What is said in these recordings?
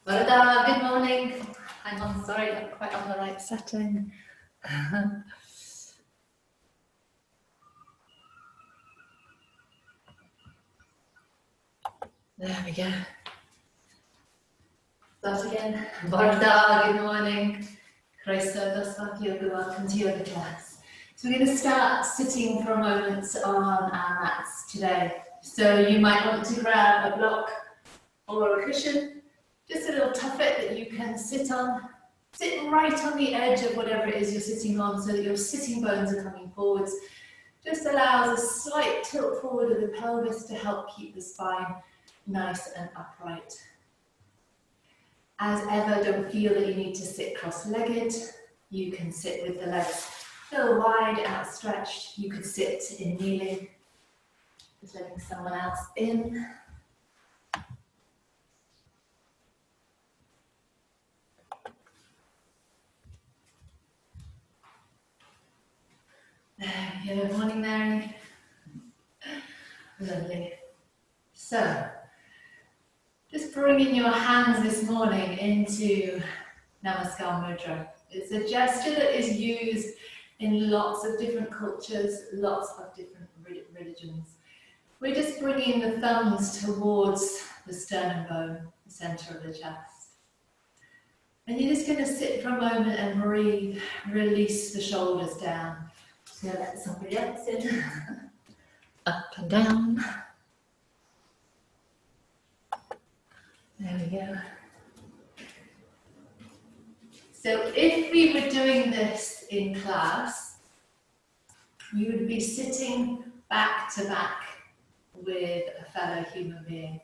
Varda, good morning. Hang on, sorry, not quite on the right setting. There we go. Start again. Varda, good morning. Welcome to yoga class. So we're going to start sitting for a moment on our mats today. So you might want to grab a block or a cushion, just a little tuffet that you can sit on. Sit right on the edge of whatever it is you're sitting on so that your sitting bones are coming forwards. Just allows a slight tilt forward of the pelvis to help keep the spine nice and upright. As ever, don't feel that you need to sit cross-legged. You can sit with the legs still wide and outstretched. You could sit in kneeling, just letting someone else in. There we go. Morning, Mary. Lovely. So, just bringing your hands this morning into Namaskar Mudra. It's a gesture that is used in lots of different cultures, lots of different religions. We're just bringing the thumbs towards the sternum bone, the center of the chest. And you're just going to sit for a moment and breathe, release the shoulders down. So let somebody else in. Up and down. There we go. So if we were doing this in class, you would be sitting back to back with a fellow human being.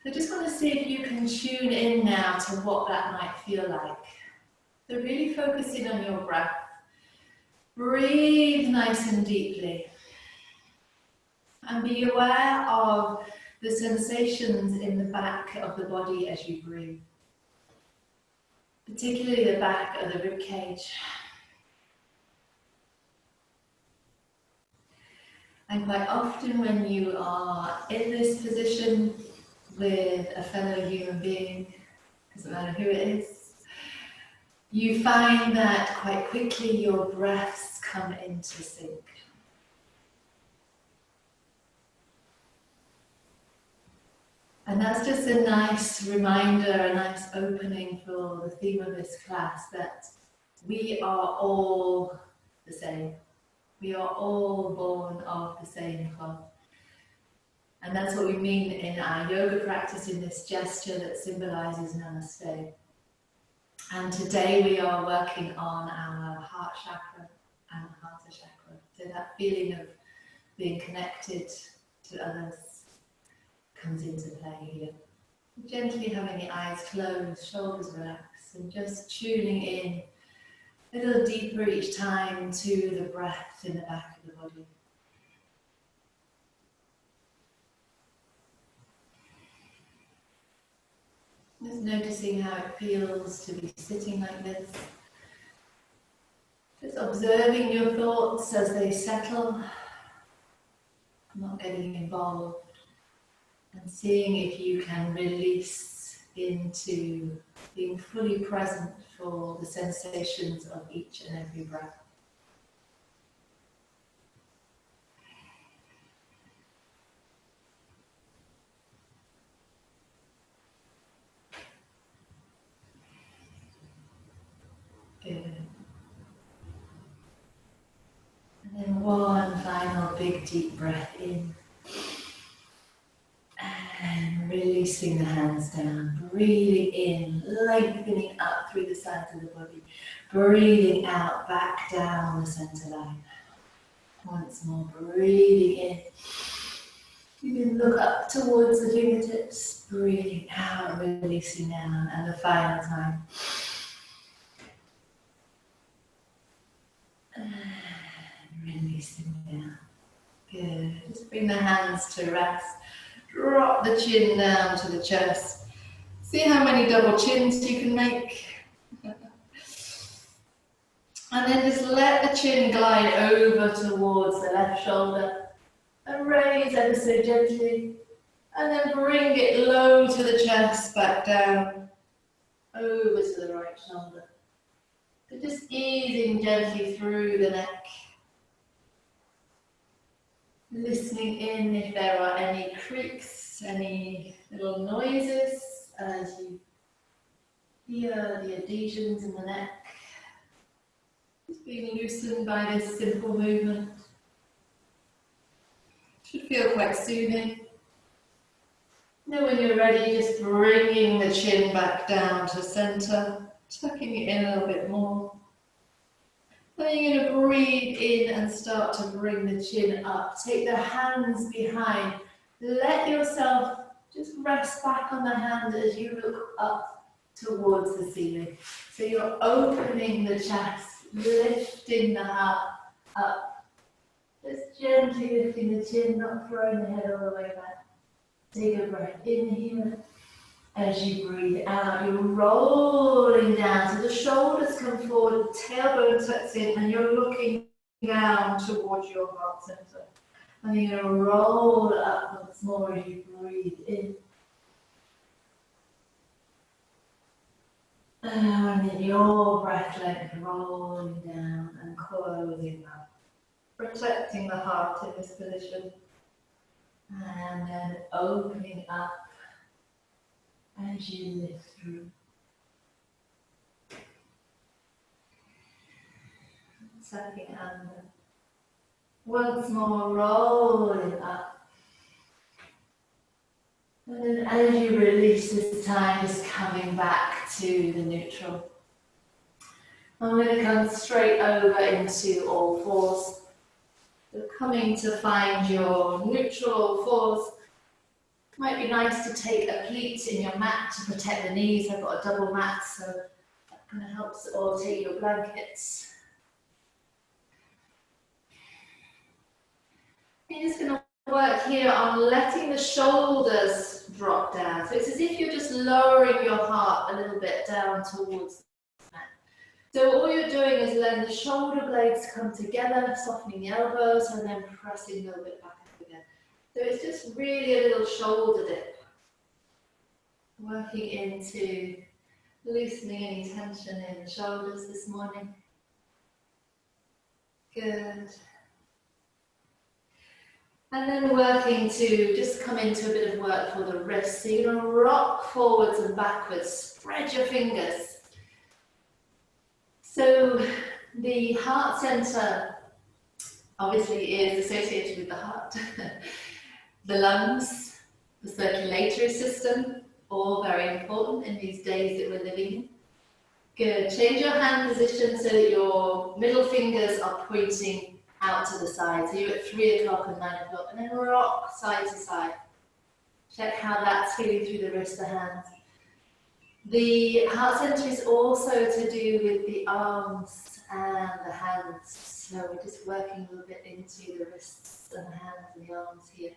So just want to see if you can tune in now to what that might feel like. So really focusing on your breath. Breathe nice and deeply. And be aware of the sensations in the back of the body as you breathe. Particularly the back of the rib cage. And quite often when you are in this position with a fellow human being, doesn't matter who it is, you find that quite quickly your breaths come into sync. And that's just a nice reminder, a nice opening for the theme of this class, that we are all the same. We are all born of the same cloth. And that's what we mean in our yoga practice, in this gesture that symbolizes Namaste. And today we are working on our heart chakra and Hatha chakra. So that feeling of being connected to others comes into play here. Gently having the eyes closed, shoulders relaxed, and just tuning in a little deeper each time to the breath in the back of the body. Just noticing how it feels to be sitting like this. Just observing your thoughts as they settle, not getting involved. And seeing if you can release into being fully present for the sensations of each and every breath. Good. And then one final big deep breath in. And releasing the hands down, breathing in, lengthening up through the sides of the body, breathing out, back down the center line. Once more, breathing in. You can look up towards the fingertips, breathing out, releasing down, and the final time. And releasing down. Good. Just bring the hands to rest. Drop the chin down to the chest. See how many double chins you can make. And then just let the chin glide over towards the left shoulder. And raise ever so gently. And then bring it low to the chest, back down, over to the right shoulder. So just easing gently through the neck. Listening in if there are any creaks, any little noises as you hear the adhesions in the neck. Just being loosened by this simple movement. Should feel quite soothing. Now when you're ready, just bringing the chin back down to center, tucking it in a little bit more. Then you're going to breathe in and start to bring the chin up. Take the hands behind. Let yourself just rest back on the hand as you look up towards the ceiling. So you're opening the chest, lifting the heart up. Just gently lifting the chin, not throwing the head all the way back. Take a breath in here. As you breathe out, you're rolling down. So the shoulders come forward, tailbone tucks in, and you're looking down towards your heart center. And then you're going to roll up once more as you breathe in. And then your breath length rolling down and closing up. Protecting the heart in this position. And then opening up as you lift through. Sucking under. Once more, rolling up. And then as you release this time, just coming back to the neutral. I'm going to come straight over into all fours. So coming to find your neutral all fours. Might be nice to take a pleat in your mat to protect the knees. I've got a double mat, so that kind of helps. Or take your blankets. You're just going to work here on letting the shoulders drop down. So it's as if you're just lowering your heart a little bit down towards the mat. So all you're doing is letting the shoulder blades come together, softening the elbows, and then pressing a little bit back up again. So it's just really a little shoulder dip. Working into loosening any tension in the shoulders this morning. Good. And then working to just come into a bit of work for the wrists. So you're going to rock forwards and backwards, spread your fingers. So the heart center obviously is associated with the heart. The lungs, the circulatory system, all very important in these days that we're living in. Good. Change your hand position so that your middle fingers are pointing out to the side. So you're at 3 o'clock and 9 o'clock, and then rock side to side. Check how that's feeling through the wrist, the hands. The heart center is also to do with the arms and the hands. So we're just working a little bit into the wrists and the hands and the arms here.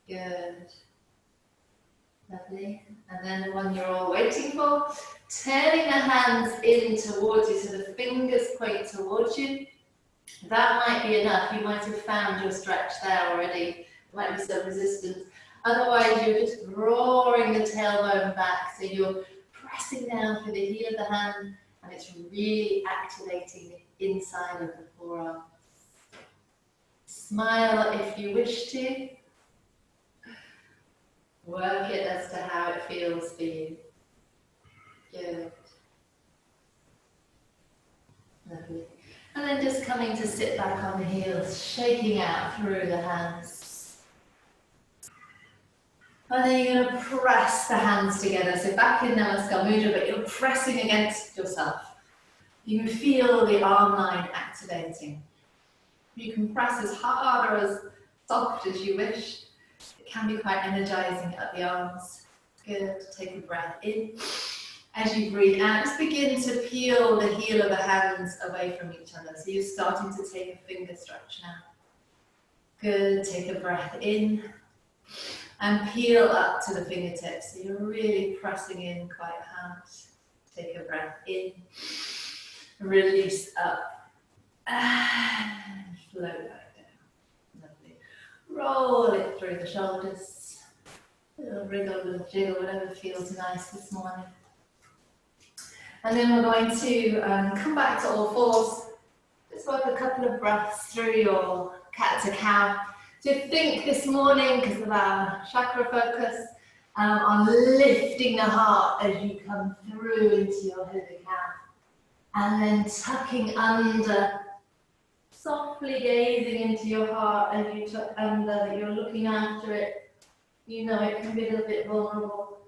Good. Lovely. And then the one you're all waiting for, turning the hands in towards you so the fingers point towards you. That might be enough. You might have found your stretch there already. There might be some resistance. Otherwise, you're just drawing the tailbone back. So you're pressing down through the heel of the hand, and it's really activating the inside of the forearm. Smile if you wish to. Work it as to how it feels for you. Good. Lovely. And then just coming to sit back on the heels, shaking out through the hands. And then you're going to press the hands together. So back in Namaskar Mudra, but you're pressing against yourself. You can feel the arm line activating. You can press as hard or as soft as you wish. It can be quite energizing at the arms. Good. Take a breath in. As you breathe out, just begin to peel the heel of the hands away from each other. So you're starting to take a finger stretch now. Good. Take a breath in. And peel up to the fingertips. So you're really pressing in quite hard. Take a breath in. Release up. And float back down. Lovely. Roll it through the shoulders. A little wriggle, a little jiggle, whatever feels nice this morning. And then we're going to come back to all fours. Just work a couple of breaths through your cat to cow. So think this morning, because of our chakra focus, on lifting the heart as you come through into your head to cow. And then tucking under, softly gazing into your heart as you tuck under, that you're looking after it. You know it can be a little bit vulnerable.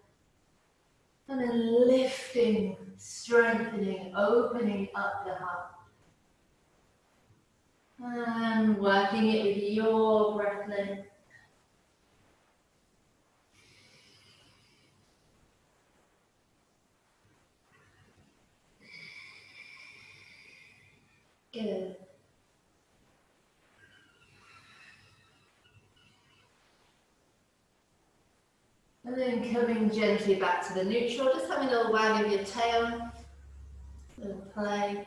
And then lifting, strengthening, opening up the heart. And working it with your breath length. Good. And then coming gently back to the neutral, just having a little wag of your tail. A little play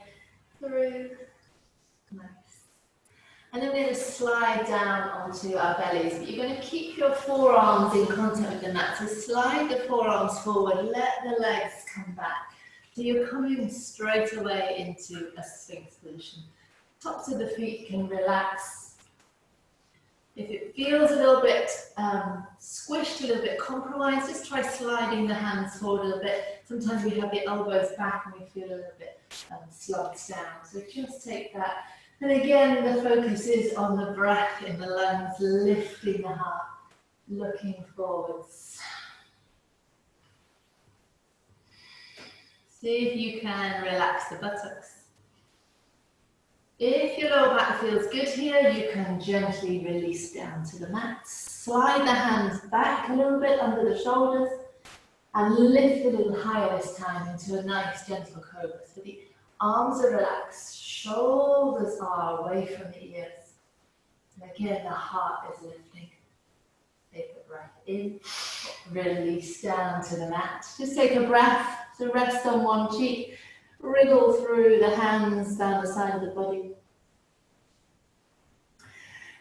through. Nice. And then we're going to slide down onto our bellies, but you're going to keep your forearms in contact with the mat. So slide the forearms forward, let the legs come back. So you're coming straight away into a Sphinx position. Tops of the feet can relax. If it feels a little bit squished, a little bit compromised, just try sliding the hands forward a little bit. Sometimes we have the elbows back and we feel a little bit slumped down. So just take that. And again, the focus is on the breath in the lungs, lifting the heart, looking forwards. See if you can relax the buttocks. If your lower back feels good here, you can gently release down to the mat. Slide the hands back a little bit under the shoulders and lift a little higher this time into a nice gentle cobra. So the arms are relaxed, shoulders are away from the ears. And again, the heart is lifting. Take a breath in, release down to the mat. Just take a breath, so rest on one cheek. Wriggle through the hands down the side of the body.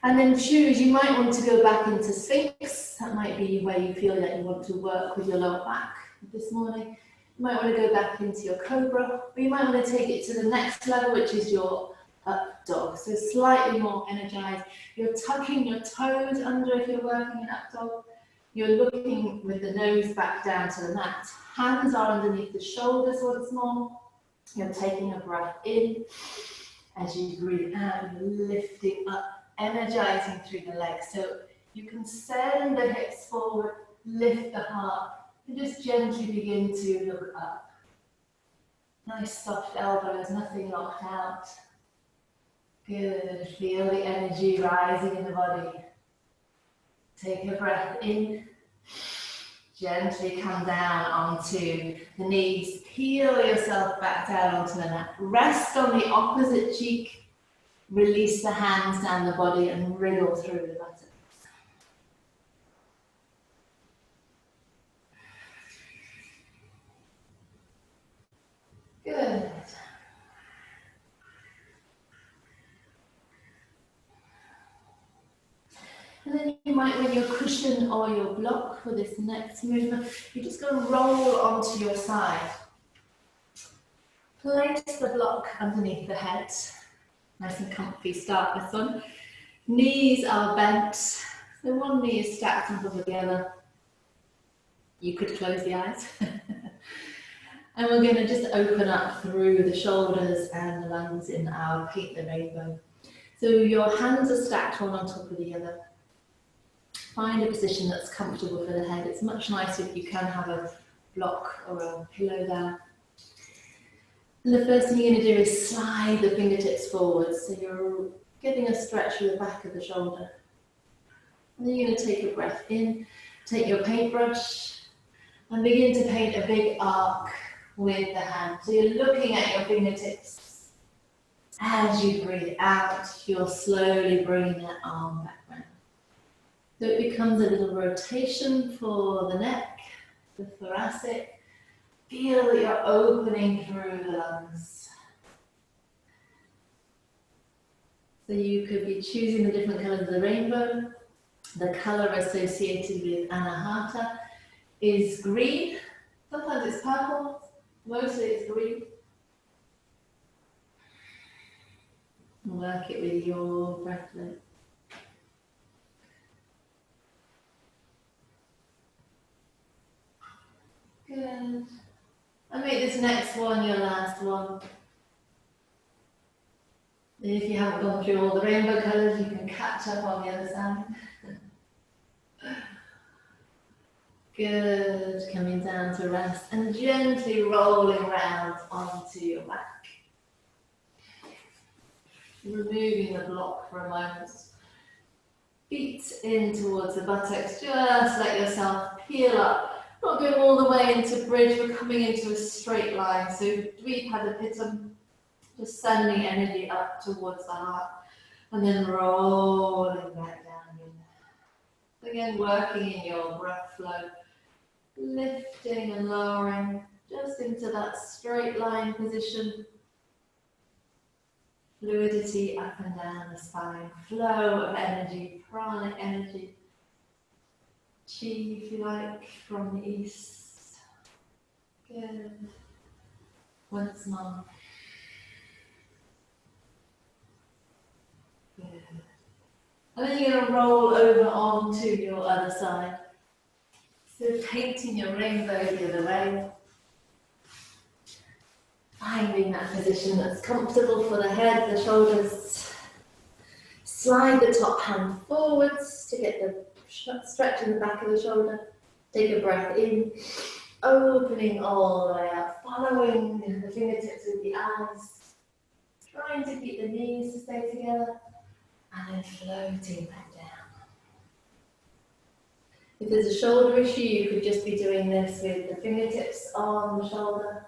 And then choose, you might want to go back into Sphinx. That might be where you feel that you want to work with your lower back this morning. You might want to go back into your Cobra, or you might want to take it to the next level, which is your up dog. So slightly more energized. You're tucking your toes under if you're working in up dog. You're looking with the nose back down to the mat. Hands are underneath the shoulders once more. You're taking a breath in. As you breathe out, you're lifting up, energizing through the legs. So you can send the hips forward, lift the heart, and just gently begin to look up. Nice soft elbows, nothing locked out. Good, feel the energy rising in the body. Take a breath in. Gently come down onto the knees. Peel yourself back down onto the mat. Rest on the opposite cheek. Release the hands down the body and wriggle through the buttocks. Good. And then you might, with your cushion or your block for this next movement, you're just going to roll onto your side. Place the block underneath the head. Nice and comfy start this one. Knees are bent. So one knee is stacked on top of the other. You could close the eyes. And we're going to just open up through the shoulders and the lungs in our Paint the Rainbow. So your hands are stacked one on top of the other. Find a position that's comfortable for the head. It's much nicer if you can have a block or a pillow there. And the first thing you're going to do is slide the fingertips forward. So you're getting a stretch through the back of the shoulder. And then you're going to take a breath in, take your paintbrush, and begin to paint a big arc with the hand. So you're looking at your fingertips. As you breathe out, you're slowly bringing that arm back round. So it becomes a little rotation for the neck, the thoracic. Feel that you're opening through the lungs. So you could be choosing the different colours of the rainbow. The colour associated with Anahata is green. Sometimes it's purple, mostly it's green. Work it with your breath lift. Good. And make this next one your last one. If you haven't gone through all the rainbow colours, you can catch up on the other side. Good. Coming down to rest and gently rolling round onto your back. Removing the block for a moment. Feet in towards the buttocks. Just let yourself peel up. Not going all the way into bridge, we're coming into a straight line. So Dvipadipittam, just sending energy up towards the heart and then rolling back down again. Again, working in your breath flow, lifting and lowering just into that straight line position. Fluidity up and down the spine, flow of energy, pranic energy. Chi, if you like, from the east. Good. Once more. Good. And then you're going to roll over onto your other side. So painting your rainbow the other way. Finding that position that's comfortable for the head, the shoulders. Slide the top hand forwards to get the stretch in the back of the shoulder. Take a breath in, opening all the way up, following the fingertips with the eyes, trying to keep the knees to stay together, and then floating back down. If there's a shoulder issue, you could just be doing this with the fingertips on the shoulder.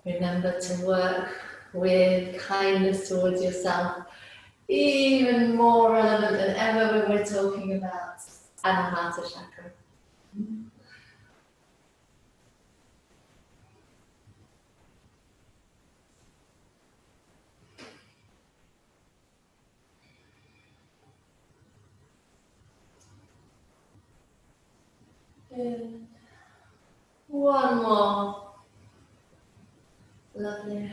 Remember to work with kindness towards yourself. Even more relevant than ever when we're talking about Anahata Chakra. Good. One more. Lovely.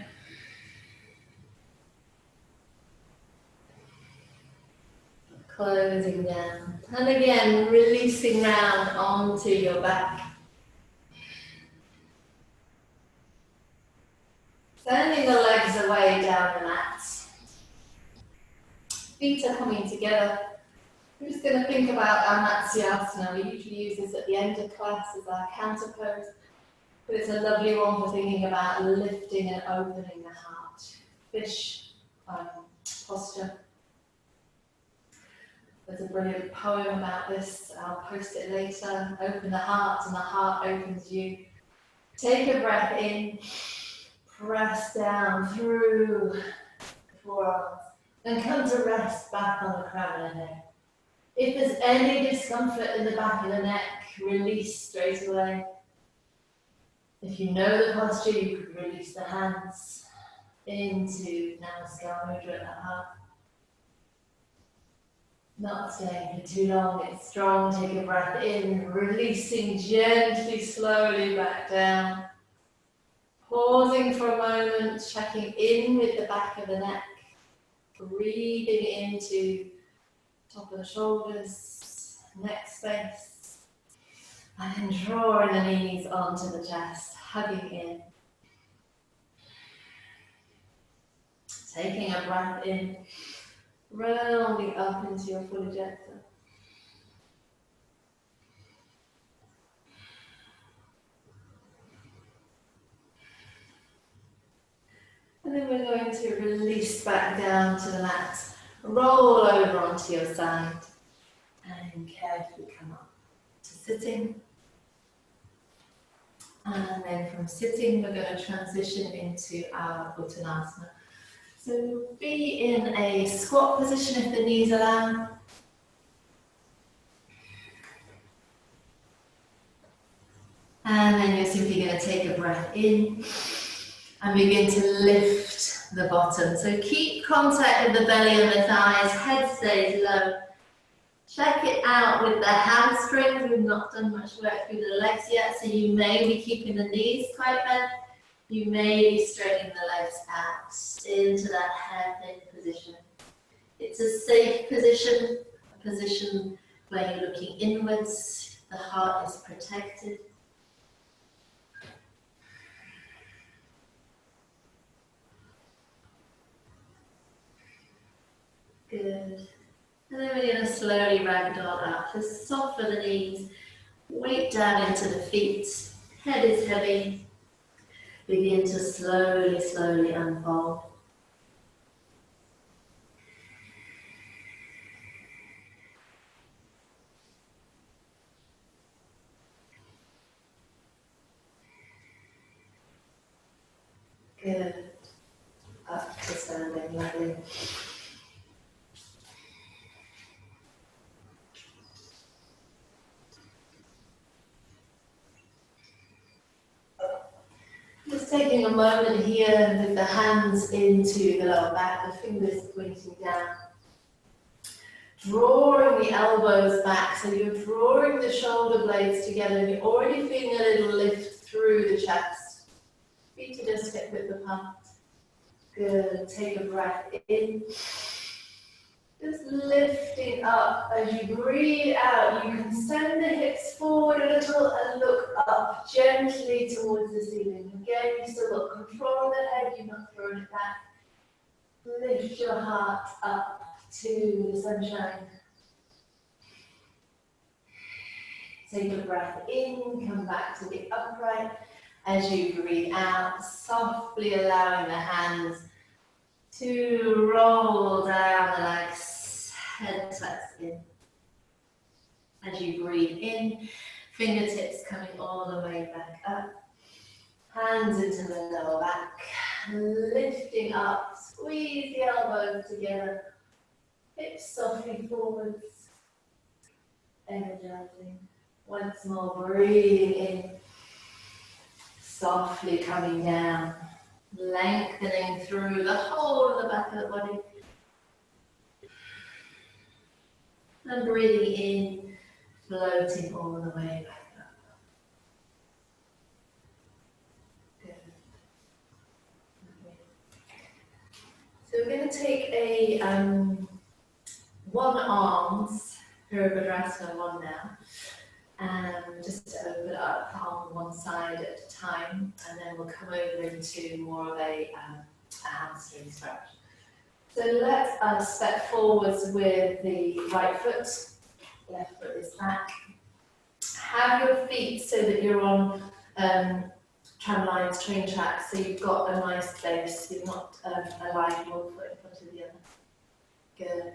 Closing down. And again, releasing round onto your back. Sending the legs away down the mat. Feet are coming together. We're just going to think about our Matsyasana. We usually use this at the end of class as our counter pose. But it's a lovely one for thinking about lifting and opening the heart. Fish posture. There's a brilliant poem about this. I'll post it later. Open the heart and the heart opens you. Take a breath in. Press down through the forearms. Then come to rest back on the crown of the neck. If there's any discomfort in the back of the neck, release straight away. If you know the posture, you could release the hands into Namaskar Mudra at the heart. Not staying for too long, it's strong. Take a breath in, releasing gently, slowly back down. Pausing for a moment, checking in with the back of the neck. Breathing into top of the shoulders, neck space. And then drawing the knees onto the chest, hugging in. Taking a breath in. Rounding up into your full ejector. And then we're going to release back down to the mat. Roll over onto your side. And carefully come up to sitting. And then from sitting, we're going to transition into our Uttanasana. So be in a squat position if the knees allow. And then you're simply going to take a breath in and begin to lift the bottom. So keep contact with the belly and the thighs, head stays low. Check it out with the hamstrings. We've not done much work through the legs yet, so you may be keeping the knees quite bent. You may be straightening the legs out into that hairpin position. It's a safe position, a position where you're looking inwards, the heart is protected. Good. And then we're going to slowly ragdoll out. Just soften the knees, weight down into the feet, head is heavy. Begin to slowly, slowly unfold. Good. Up to standing lightly. Just taking a moment here with the hands into the lower back, the fingers pointing down. Drawing the elbows back, so you're drawing the shoulder blades together and you're already feeling a little lift through the chest. Feet are just hip width apart. Good, take a breath in. Just lifting up as you breathe out. You can send the hips forward a little and look up gently towards the ceiling. Again, you still got control of the head, you're not throwing it back. Lift your heart up to the sunshine. Take a breath in, come back to the upright. As you breathe out, softly allowing the hands to roll down the legs, head tucks in. As you breathe in, fingertips coming all the way back up. Hands into the lower back, lifting up, squeeze the elbows together, hips softly forwards, energizing. Once more, breathing in, softly coming down, lengthening through the whole of the back of the body. And breathing in, floating all the way back up. Good. So we're going to take a one arms Virabhadrasana one now. Just to open up on one side at a time, and then we'll come over into more of a hamstring stretch. So let us step forwards with the right foot, left foot is back. Have your feet so that you're on tramlines, train tracks, so you've got a nice base, you're not aligned one foot in front of the other. Good.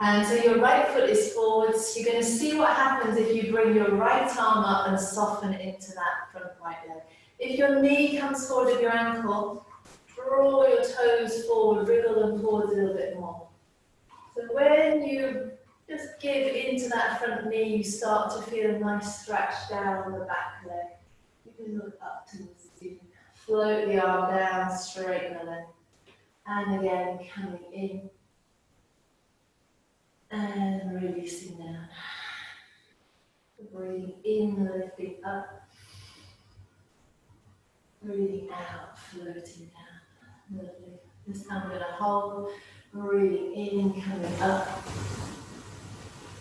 And so your right foot is forwards. You're going to see what happens if you bring your right arm up and soften into that front right leg. If your knee comes forward of your ankle, draw your toes forward, wriggle them forward a little bit more. So when you just give into that front knee, you start to feel a nice stretch down the back leg. You can look up towards the ceiling. Float the arm down, straighten the leg. And again, coming in. And releasing down. Breathing in, lifting up. Breathing out, floating down. Lovely. This time we're going to hold. Breathing in, coming up.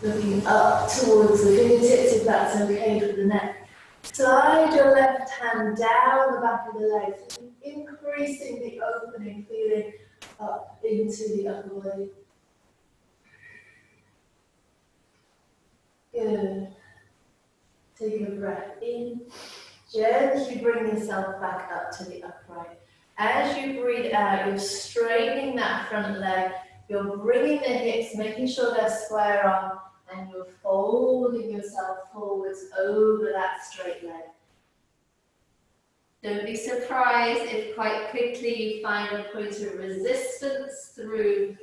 Looking up towards the fingertips if that's okay for the neck. Slide your left hand down the back of the legs, increasing the opening, feeling up into the upper body. Good. Take a breath in. Gently bring yourself back up to the upright. As you breathe out, you're straightening that front leg. You're bringing the hips, making sure they're square on, and you're folding yourself forwards over that straight leg. Don't be surprised if quite quickly you find a point of resistance through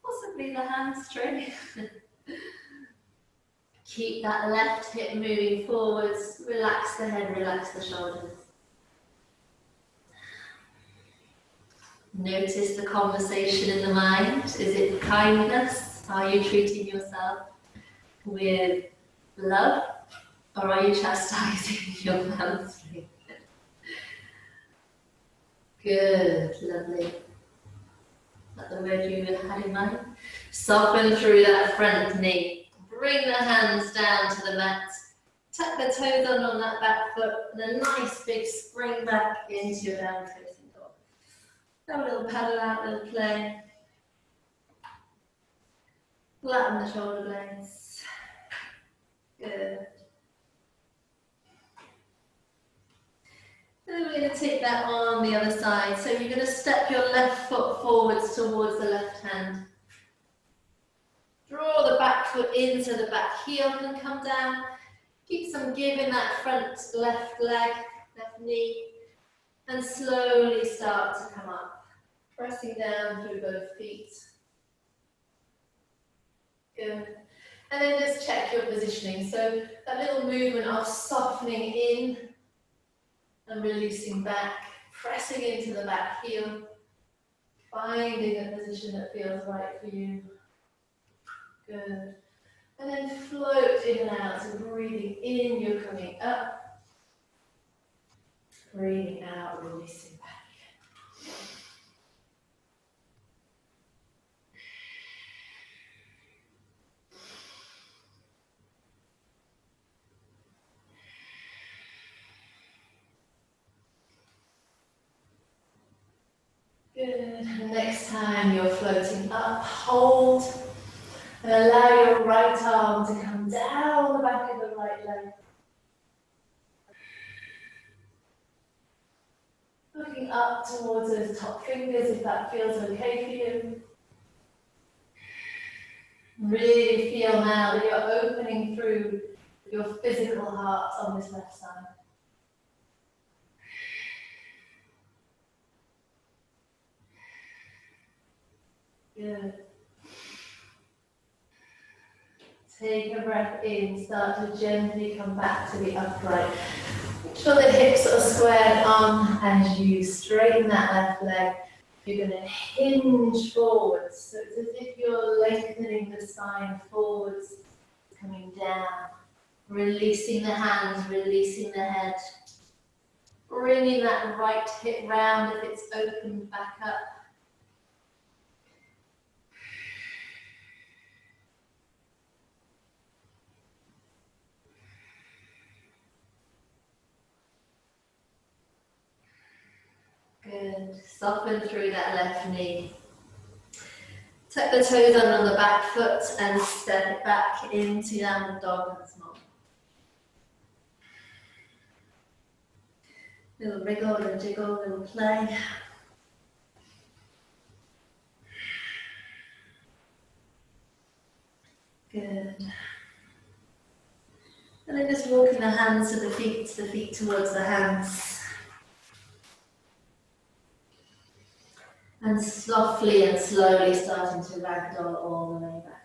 possibly the hamstring. Keep that left hip moving forwards, relax the head, relax the shoulders. Notice the conversation in the mind. Is it kindness? Are you treating yourself? with love, or are you chastising your hamstring? Good, lovely. Is that the word you had in mind? Soften through that front knee. Bring the hands down to the mat. Tuck the toes under on that back foot, and a nice big spring back into your downward facing dog. Have a little paddle out, little play. Flatten the shoulder blades. Good. Then we're going to take that on the other side. So you're going to step your left foot forwards towards the left hand. Draw the back foot in so the back heel can come down. Keep some give in that front left leg, left knee. And slowly start to come up. Pressing down through both feet. Good. And then just check your positioning. So that little movement of softening in and releasing back, pressing into the back heel, finding a position that feels right for you. Good. And then float in and out. So breathing in, you're coming up. Breathing out, releasing back. Good. Next time you're floating up, hold. And allow your right arm to come down the back of the right leg. Looking up towards those top fingers if that feels okay for you. Really feel now that you're opening through your physical heart on this left side. Good. Take a breath in, start to gently come back to the upright. Make sure the hips are squared on as you straighten that left leg. You're going to hinge forwards. So it's as if you're lengthening the spine forwards, coming down. Releasing the hands, releasing the head. Bringing that right hip round if it's opened back up. Good. Soften through that left knee. Tuck the toes under on the back foot and step it back into downward dog once more. Little wriggle, little jiggle, little play. Good. And then just walking the hands to the feet towards the hands. And softly and slowly starting to ragdoll all the way back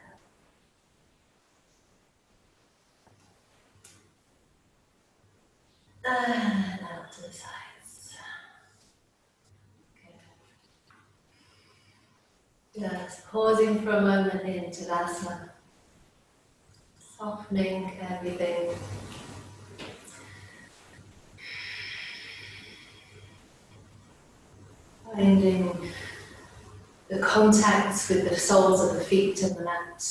up. And out to the sides. Okay. Just pausing for a moment in Tadasana. Softening everything. Finding the contacts with the soles of the feet and the mat.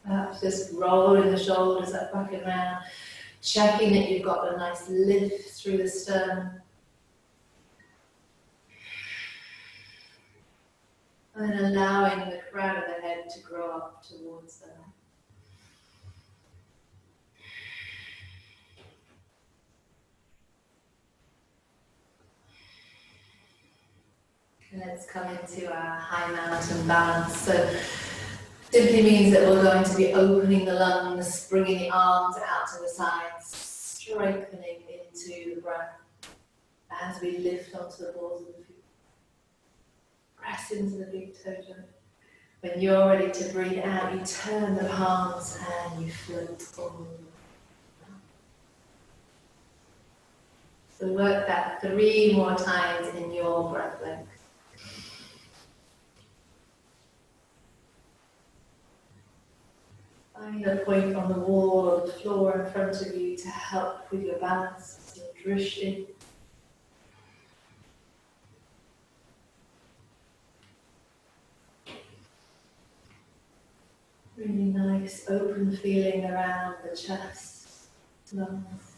Perhaps just rolling the shoulders up, back and round, checking that you've got a nice lift through the sternum. And then allowing the crown of the head to grow up towards the neck. Let's come into our high mountain balance. So simply means that we're going to be opening the lungs, bringing the arms out to the sides, strengthening into the breath as we lift onto the balls of the feet. Press into the big toe joint. When you're ready to breathe out, you turn the palms and you float forward. So work that 3 more times in your breath length. Find a point on the wall or the floor in front of you to help with your balance, your drishti. Really nice open feeling around the chest, lungs.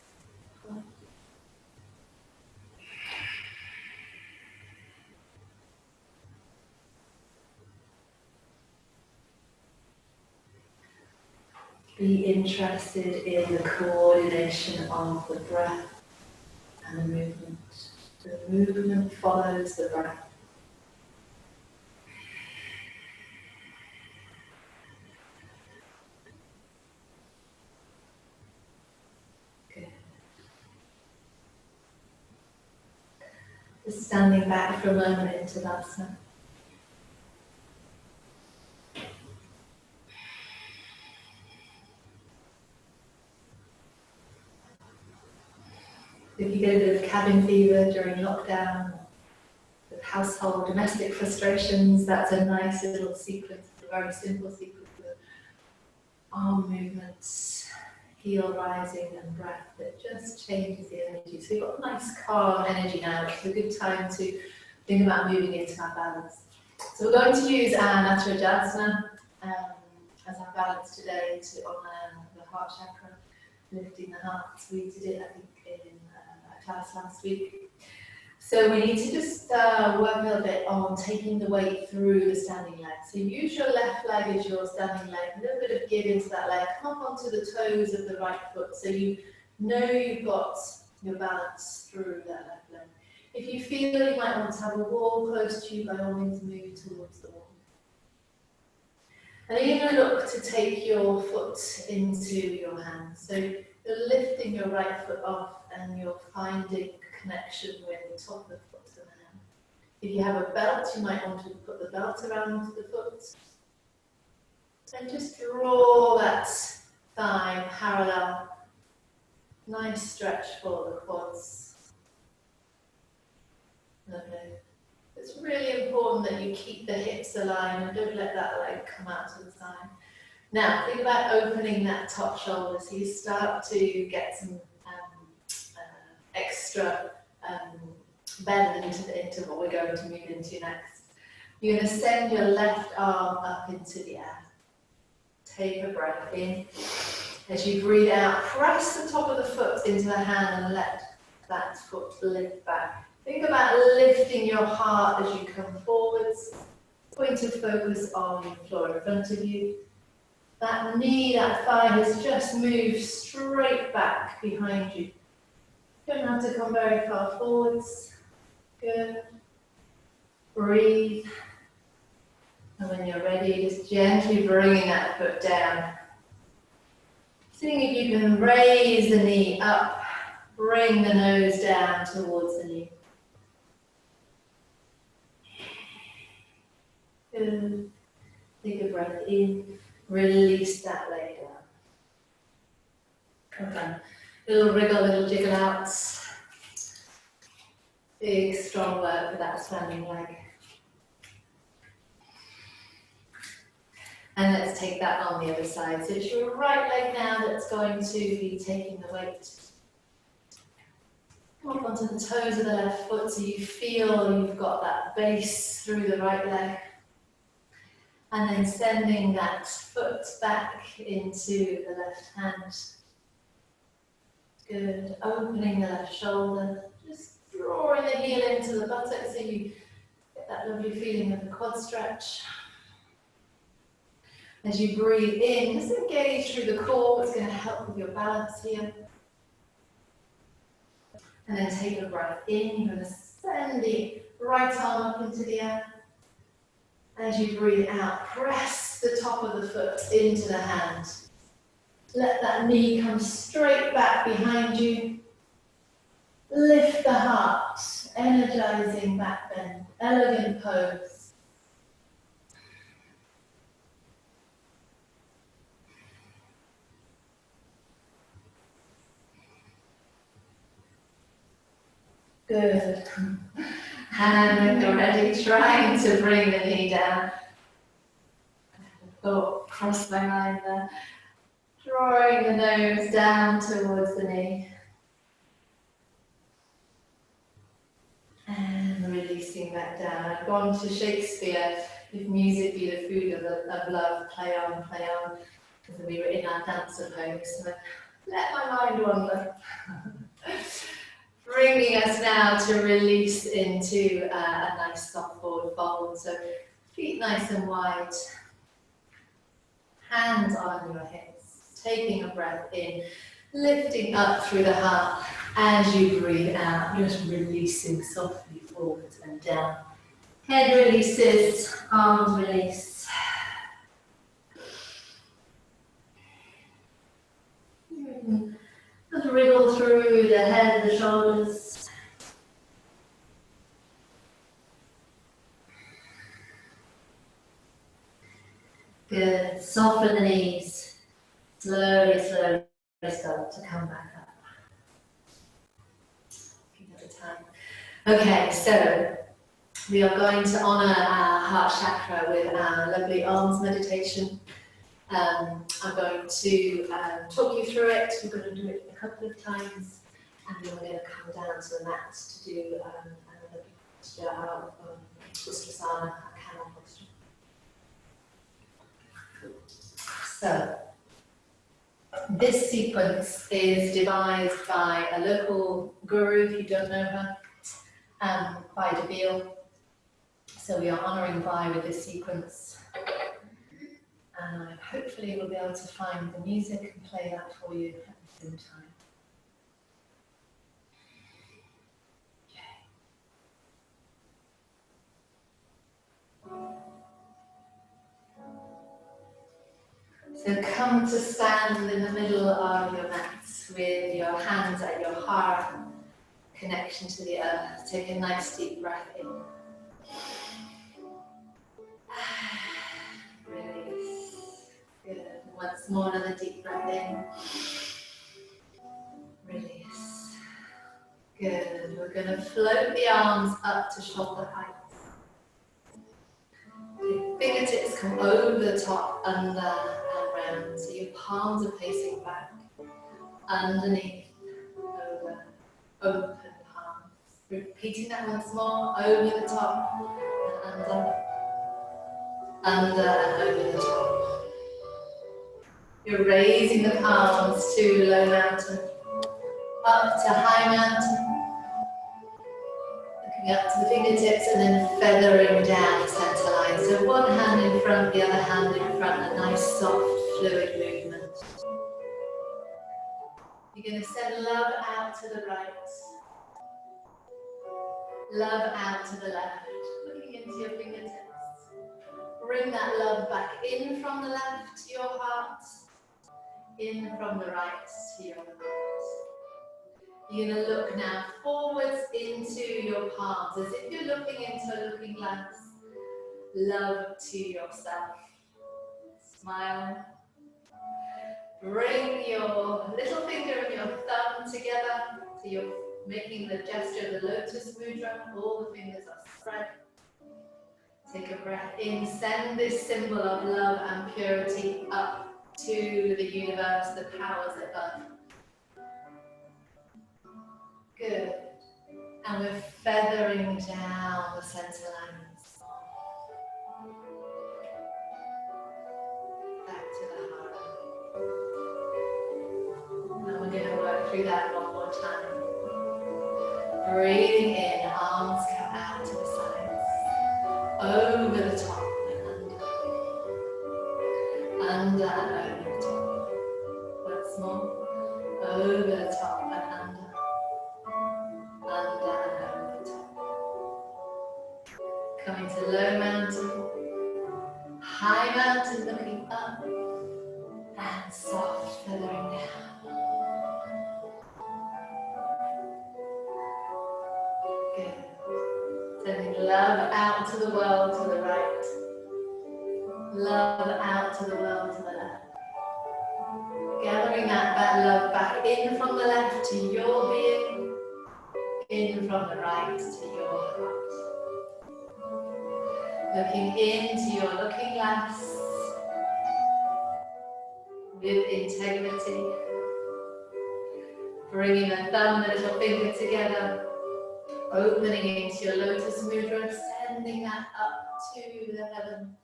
Be interested in the coordination of the breath and the movement. The movement follows the breath. Good. Just standing back for a moment into Tadasana. If you get a bit of cabin fever during lockdown, with household domestic frustrations, that's a nice little sequence, a very simple sequence of arm movements, heel rising and breath that just changes the energy. So you've got nice calm energy now, which is a good time to think about moving into our balance. So we're going to use our Natarajasana as our balance today to honour the heart chakra, lifting the heart. We did it, I think, in a class last week. So we need to just work a little bit on taking the weight through the standing leg. So use your left leg as your standing leg, a little bit of give into that leg, come up onto the toes of the right foot so you know you've got your balance through that left leg. If you feel you might want to have a wall close to you, by all means move towards the wall. And then you're going to look to take your foot into your hand. So you're lifting your right foot off and you're finding connection with the top of the foot and the hand. If you have a belt, you might want to put the belt around the foot. And just draw that thigh parallel. Nice stretch for the quads. Lovely. It's really important that you keep the hips aligned and don't let that leg come out to the side. Now, think about opening that top shoulder so you start to get some extra bend into what we're going to move into next. You're going to send your left arm up into the air. Take a breath in. As you breathe out, press the top of the foot into the hand and let that foot lift back. Think about lifting your heart as you come forwards. Point of focus on the floor in front of you. That knee, that thigh has just moved straight back behind you. You don't have to come very far forwards. Good. Breathe. And when you're ready, just gently bringing that foot down. Seeing if you can raise the knee up. Bring the nose down towards the knee. Good. Take a breath in. Release that leg down. Okay. Little wriggle, little jiggle out. Big, strong work for that standing leg. And let's take that on the other side. So it's your right leg now that's going to be taking the weight. Come up onto the toes of the left foot so you feel you've got that base through the right leg. And then sending that foot back into the left hand. Good. Opening the left shoulder. Just drawing the heel into the buttock so you get that lovely feeling of the quad stretch. As you breathe in, just engage through the core. It's going to help with your balance here. And then take a breath in. You're going to send the right arm up into the air. As you breathe out, press the top of the foot into the hand. Let that knee come straight back behind you. Lift the heart, energizing back bend, elegant pose. Good. And when you're ready, trying to bring the knee down. Oh, cross my mind there. Drawing the nose down towards the knee. And releasing back down. I've gone to Shakespeare, if music be the food of love, play on, play on. Because we were in our dancer pose, so let my mind wander. Bringing us now to release into a nice soft forward fold. So feet nice and wide, hands on your hips, taking a breath in, lifting up through the heart. As you breathe out, just releasing softly forwards and down. Head releases, arms release. Just wriggle through the head, the shoulders. Good. Soften the knees. Slowly, slowly start to come back up. Give it a time. Okay, so we are going to honour our heart chakra with our lovely arms meditation. I'm going to talk you through it. We're going to do it a couple of times, and then we're going to come down to the mat to do another posture, our Ustrasana, our camel posture. So, this sequence is devised by a local guru, if you don't know her, by Deville. So we are honouring Vi with this sequence. And hopefully we'll be able to find the music and play that for you at the same time. So come to stand in the middle of your mat with your hands at your heart, connection to the earth. Take a nice deep breath in. Release. Good. Once more, another deep breath in. Release. Good. We're going to float the arms up to shoulder height. The fingertips come over the top, under and round. So your palms are facing back. Underneath, over, open palms. Repeating that once more, over the top and under and over the top. You're raising the palms to low mountain, up to high mountain, looking up to the fingertips and then feathering down the center line. So one hand in front, the other hand in front, a nice soft fluid movement. You're going to send love out to the right, love out to the left, looking into your fingertips. Bring that love back in from the left to your heart, in from the right to your heart. You're going to look now forwards into your palms, as if you're looking into a looking glass. Love to yourself. Smile. Bring your little finger and your thumb together, so you're making the gesture of the lotus mudra. All the fingers are spread. Take a breath in. Send this symbol of love and purity up to the universe, the powers above. Good. And we're feathering down the center lines. Back to the heart. And we're going to work through that one more time. Breathing in, arms come out to the sides. Over the top and under. Under and over the top. Once more. Over the top and under. Under and over the top. Coming to low mountain. High mountain looking up. And soft feathering down. Good. Sending love out to the world to the right. Love out to the world to the left. Gathering that love back in from the left to your being. In from the right to your heart. Looking into your looking glass with integrity. Bringing the thumb and the little finger together. Opening into your lotus mudra, sending that up to the heavens.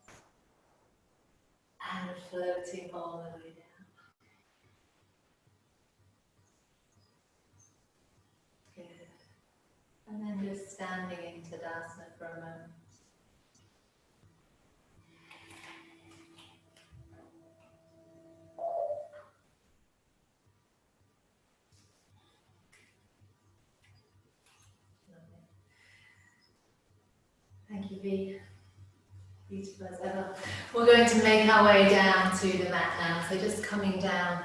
And floating all the way down. Good. And then just standing in Tadasana for a moment. Thank you, V. Beautiful as ever. We're going to make our way down to the mat now. So just coming down.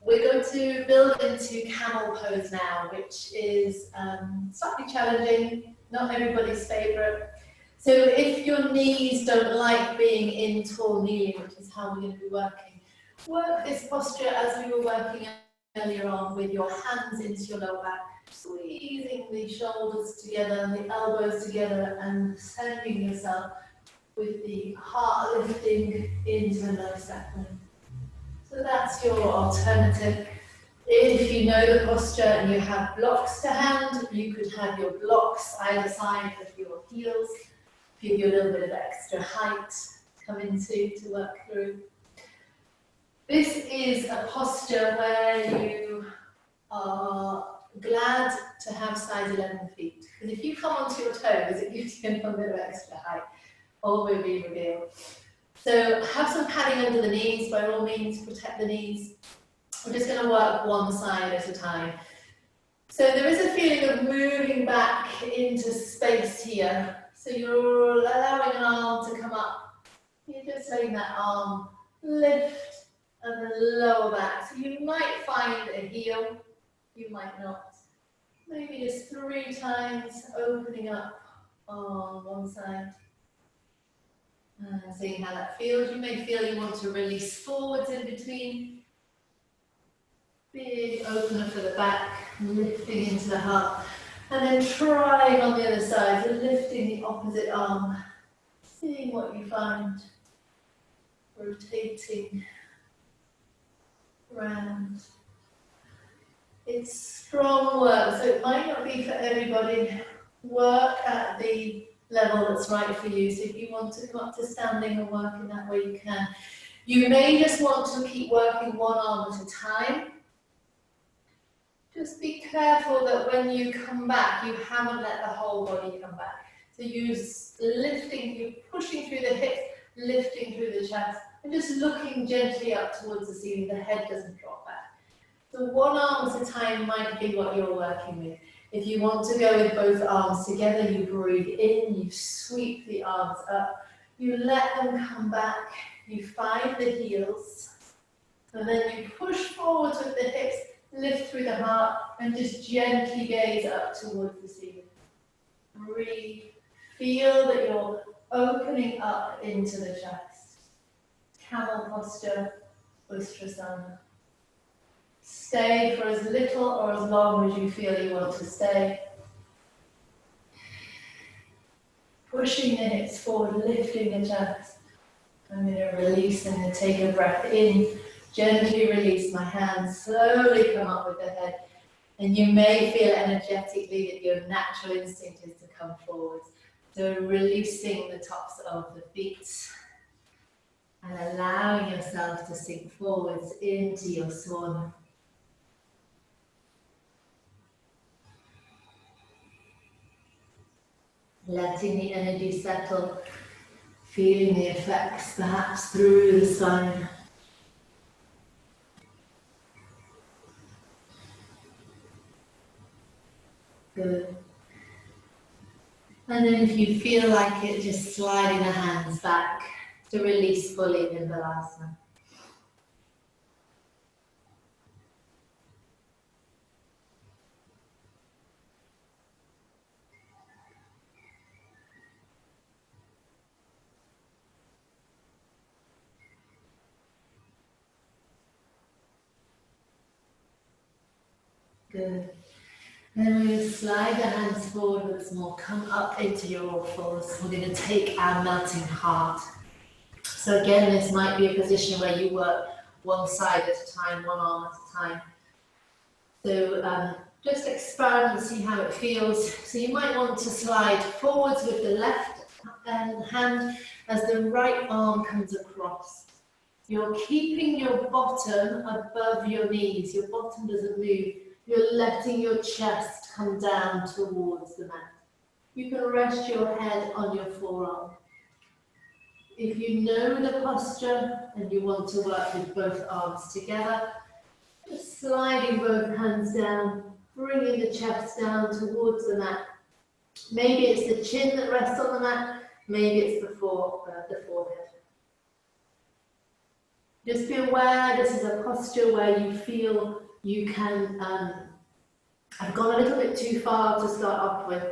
We're going to build into camel pose now, which is slightly challenging, not everybody's favourite. So if your knees don't like being in tall kneeling, which is how we're going to be working, work this posture as we were working earlier on with your hands into your lower back, squeezing the shoulders together and the elbows together and centering yourself with the heart lifting into the low sacrum. So that's your alternative. If you know the posture and you have blocks to hand, you could have your blocks either side of your heels, give you a little bit of extra height to come into to work through. This is a posture where you are glad to have size 11 feet. Because if you come onto your toes, it gives you a little bit of extra height. All will be revealed. So have some padding under the knees, by all means, protect the knees. We're just going to work one side at a time. So there is a feeling of moving back into space here. So you're allowing an arm to come up. You're just letting that arm lift and then lower back. So you might find a heel, you might not. Maybe just 3 times opening up on one side. And seeing how that feels. You may feel you want to release forwards in between. Big opener for the back, lifting into the heart. And then trying on the other side, so lifting the opposite arm. Seeing what you find. Rotating around. It's strong work, so it might not be for everybody. Work at the level that's right for you. So if you want to come up to standing and work in that way, you can. You may just want to keep working one arm at a time. Just be careful that when you come back, you haven't let the whole body come back. So you're lifting, you're pushing through the hips, lifting through the chest, and just looking gently up towards the ceiling. The head doesn't drop back. So one arm at a time might be what you're working with. If you want to go with both arms together, you breathe in, you sweep the arms up, you let them come back, you find the heels, and then you push forward with the hips, lift through the heart, and just gently gaze up towards the ceiling. Breathe. Feel that you're opening up into the chest. Camel posture, Ustrasana. Stay for as little or as long as you feel you want to stay. Pushing the hips forward, lifting the chest. I'm going to release and then take a breath in. Gently release my hands, slowly come up with the head. And you may feel energetically that your natural instinct is to come forward. So releasing the tops of the feet and allowing yourself to sink forwards into your swan. Letting the energy settle, feeling the effects perhaps through the spine. Good. And then if you feel like it, just sliding the hands back to release fully in Balasana. Good. Then we slide the hands forward once more. Come up into your all fours. We're going to take our melting heart. So again, this might be a position where you work one side at a time, one arm at a time. So just experiment and see how it feels. So you might want to slide forwards with the left hand as the right arm comes across. You're keeping your bottom above your knees. Your bottom doesn't move. You're letting your chest come down towards the mat. You can rest your head on your forearm. If you know the posture and you want to work with both arms together, just sliding both hands down, bringing the chest down towards the mat. Maybe it's the chin that rests on the mat, maybe it's the forehead. Just be aware this is a posture where you feel you can have gone a little bit too far to start off with.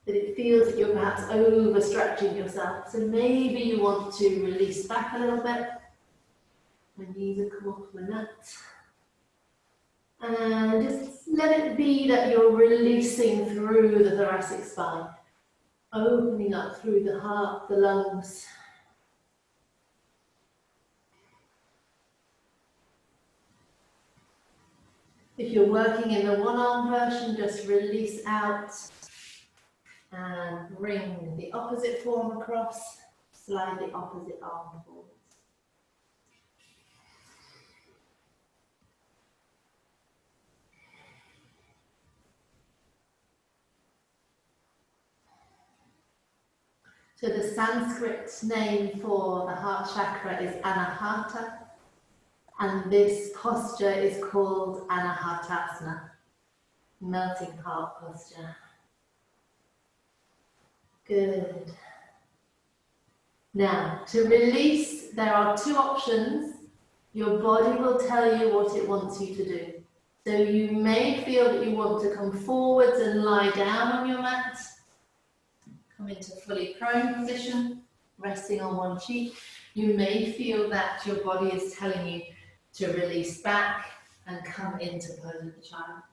That it feels that you're perhaps overstretching yourself. So maybe you want to release back a little bit. My knees will come off the mat. And just let it be that you're releasing through the thoracic spine. Opening up through the heart, the lungs. If you're working in the one-arm version, just release out and bring the opposite forearm across, slide the opposite arm forward. So the Sanskrit name for the heart chakra is Anahata. And this posture is called Anahatasana, melting heart posture. Good. Now, to release, there are two options. Your body will tell you what it wants you to do. So you may feel that you want to come forwards and lie down on your mat. Come into fully prone position, resting on one cheek. You may feel that your body is telling you to release back and come into pose of the child.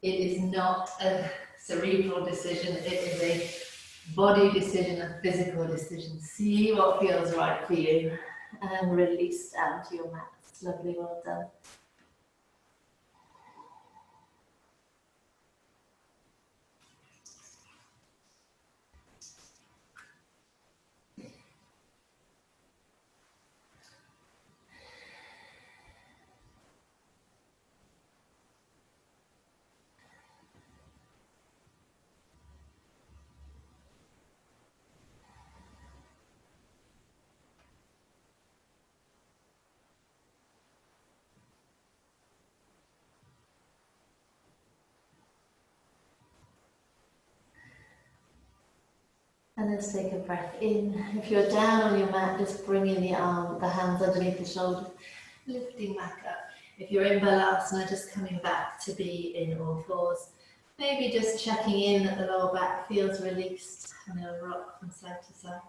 It is not a cerebral decision, it is a body decision, a physical decision. See what feels right for you and release down to your mat. Lovely, well done. And let's take a breath in. If you're down on your mat, just bring in the hands underneath the shoulders, lifting back up. If you're in Balasana, just coming back to be in all fours. Maybe just checking in that the lower back feels released and it'll rock from side to side.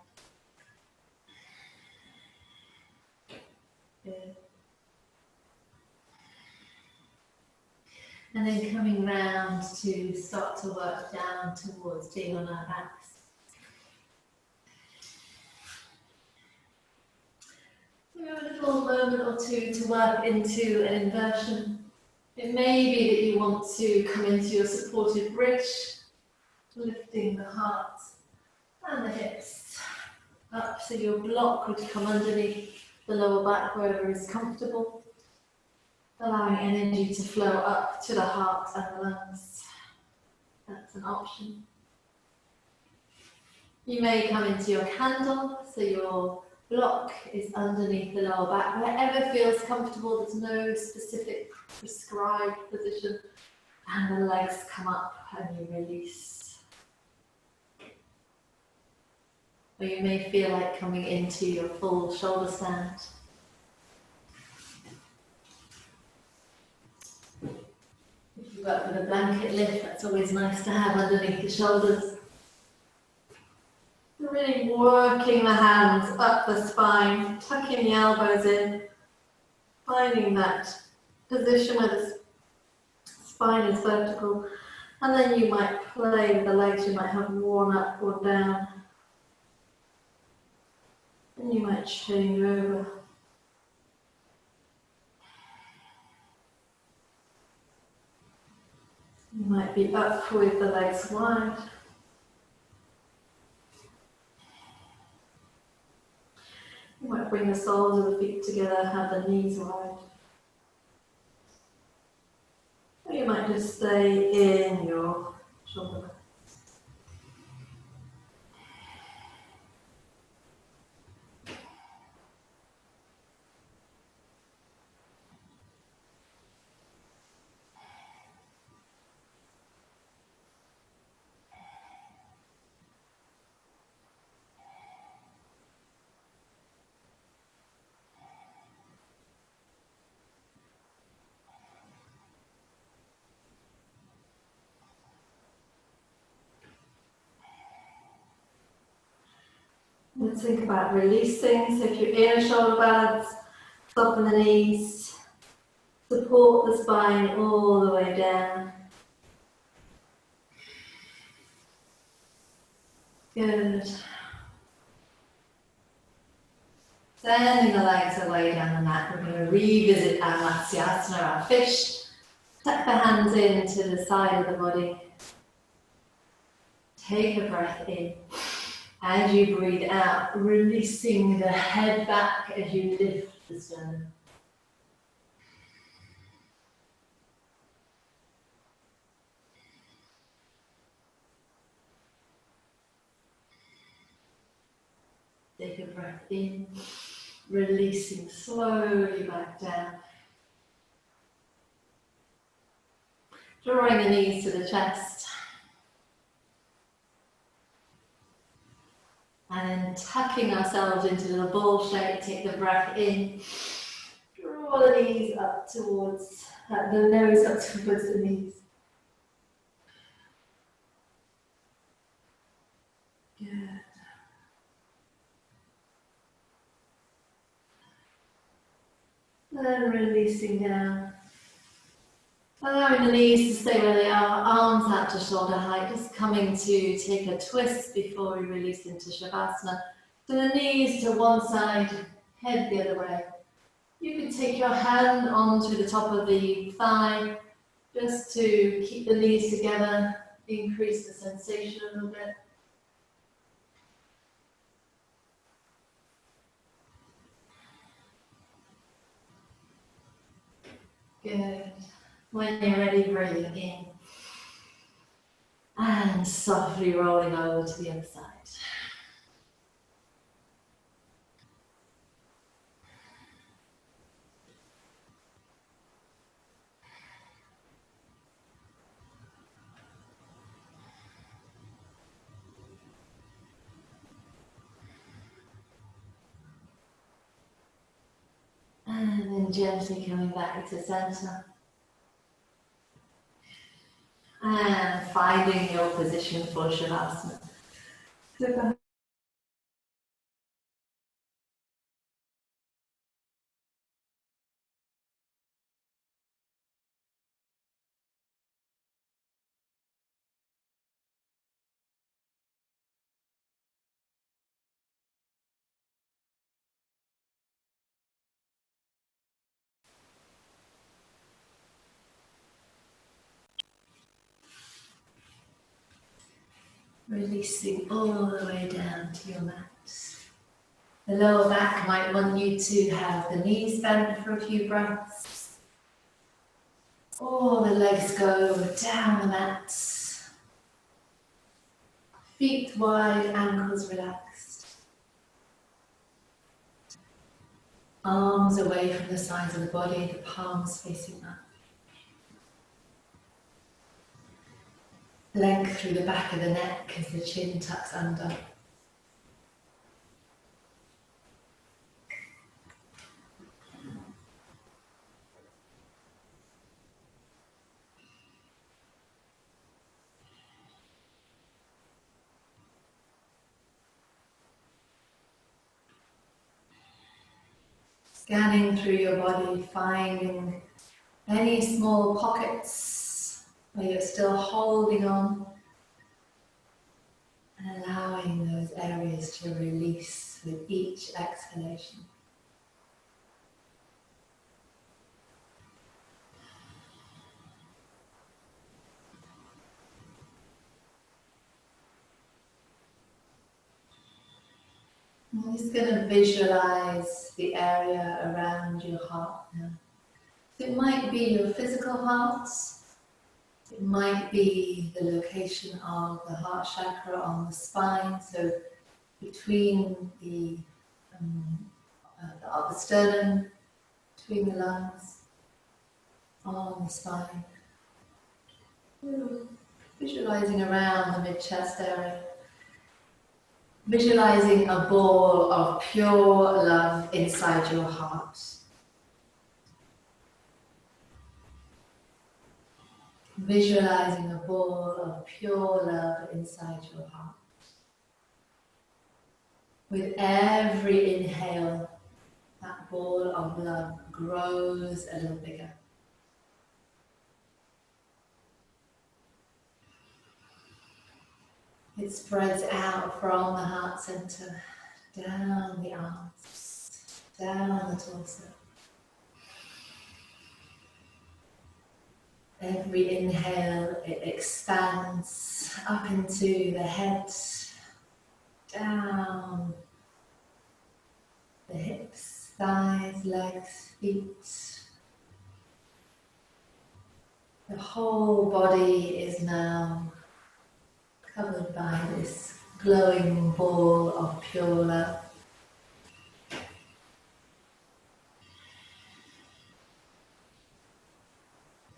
Good. And then coming round to start to work down towards being on our backs. So a little moment or two to work into an inversion. It may be that you want to come into your supported bridge, lifting the heart and the hips up so your block would come underneath the lower back wherever is comfortable, allowing energy to flow up to the heart and the lungs. That's an option. You may come into your candle, so your block is underneath the lower back, wherever feels comfortable. There's no specific prescribed position, and the legs come up and you release. Or you may feel like coming into your full shoulder stand. If you work with a blanket lift, that's always nice to have underneath the shoulders. Really working the hands up the spine, tucking the elbows in, finding that position where the spine is vertical. And then you might play with the legs, you might have one up or down. And you might change over. You might be up with the legs wide. You might bring the soles of the feet together, have the knees wide. Or you might just stay in your shoulder. Let's think about releasing. So if you're in a shoulder balance, soften the knees, support the spine all the way down. Good. Sending the legs away down the mat, we're going to revisit our Matsyasana, our fish. Tuck the hands into the side of the body. Take a breath in. As you breathe out, releasing the head back as you lift the sternum. Take a breath in, releasing slowly back down. Drawing the knees to the chest. And then tucking ourselves into the ball shape, take the breath in. Draw the knees up towards, the nose up towards the knees. Good. Then releasing down. Allowing the knees to stay where they are, arms out to shoulder height, just coming to take a twist before we release into Shavasana. So the knees to one side, head the other way. You can take your hand onto the top of the thigh, just to keep the knees together, increase the sensation a little bit. Good. When you're ready, breathing in. And softly rolling over to the other side. And then gently coming back to center. And finding your position for Shavasana. Releasing all the way down to your mat. The lower back might want you to have the knees bent for a few breaths. Or the legs go down the mat. Feet wide, ankles relaxed. Arms away from the sides of the body, the palms facing up. Length through the back of the neck as the chin tucks under. Scanning through your body, finding any small pockets where you're still holding on and allowing those areas to release with each exhalation. I'm just going to visualize the area around your heart now. So it might be your physical heart, it might be the location of the heart chakra on the spine, so between the upper sternum, between the lungs, on the spine. Visualizing around the mid-chest area. Visualizing a ball of pure love inside your heart. Visualizing a ball of pure love inside your heart. With every inhale, that ball of love grows a little bigger. It spreads out from the heart center, down the arms, down the torso. Every inhale, it expands up into the head, down the hips, thighs, legs, feet. The whole body is now covered by this glowing ball of pure love.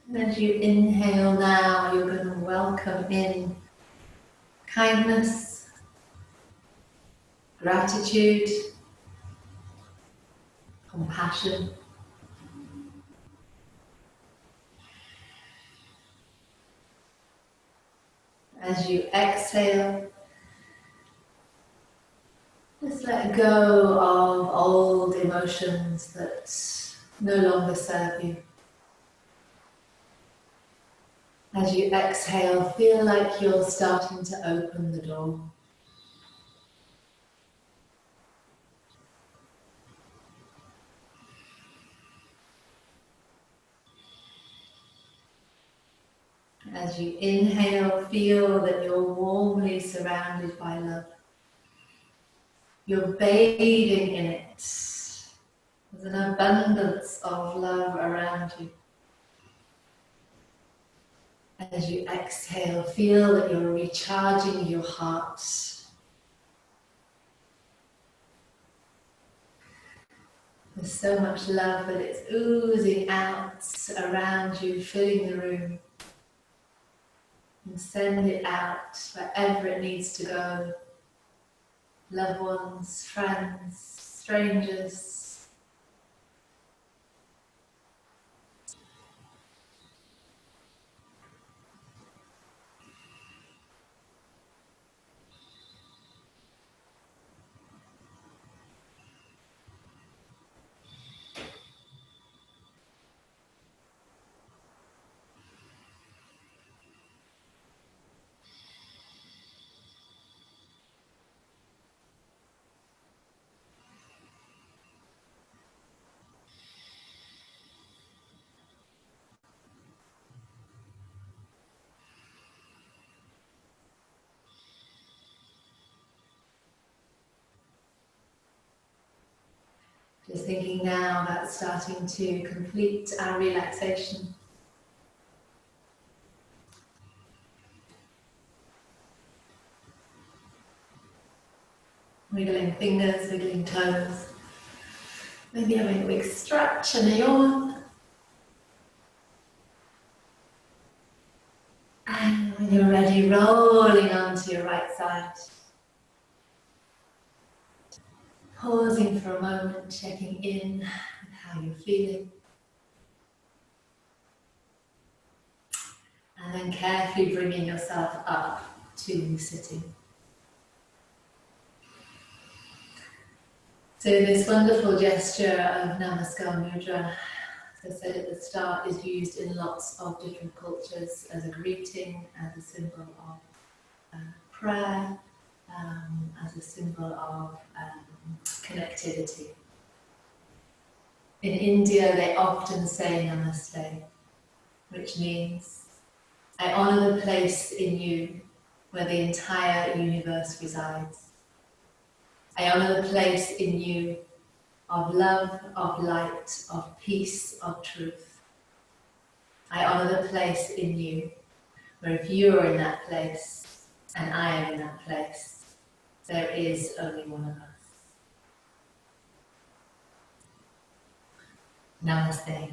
And as you inhale now, you're going to welcome in kindness, gratitude, compassion. As you exhale, just let go of old emotions that no longer serve you. As you exhale, feel like you're starting to open the door. As you inhale, feel that you're warmly surrounded by love. You're bathing in it. There's an abundance of love around you. As you exhale, feel that you're recharging your heart. There's so much love that it's oozing out around you, filling the room. And send it out wherever it needs to go. Loved ones, friends, strangers. Just thinking now about starting to complete our relaxation. Wiggling fingers, wiggling toes. Maybe having a big stretch and a yawn. And when you're ready, rolling onto your right side. Pausing for a moment, checking in with how you're feeling. And then carefully bringing yourself up to sitting. So this wonderful gesture of Namaskar Mudra, as I said at the start, is used in lots of different cultures as a greeting, as a symbol of prayer, as a symbol of connectivity. In India, they often say namaste, which means I honour the place in you where the entire universe resides. I honour the place in you of love, of light, of peace, of truth. I honour the place in you where if you are in that place and I am in that place, there is only one of us. Namaste.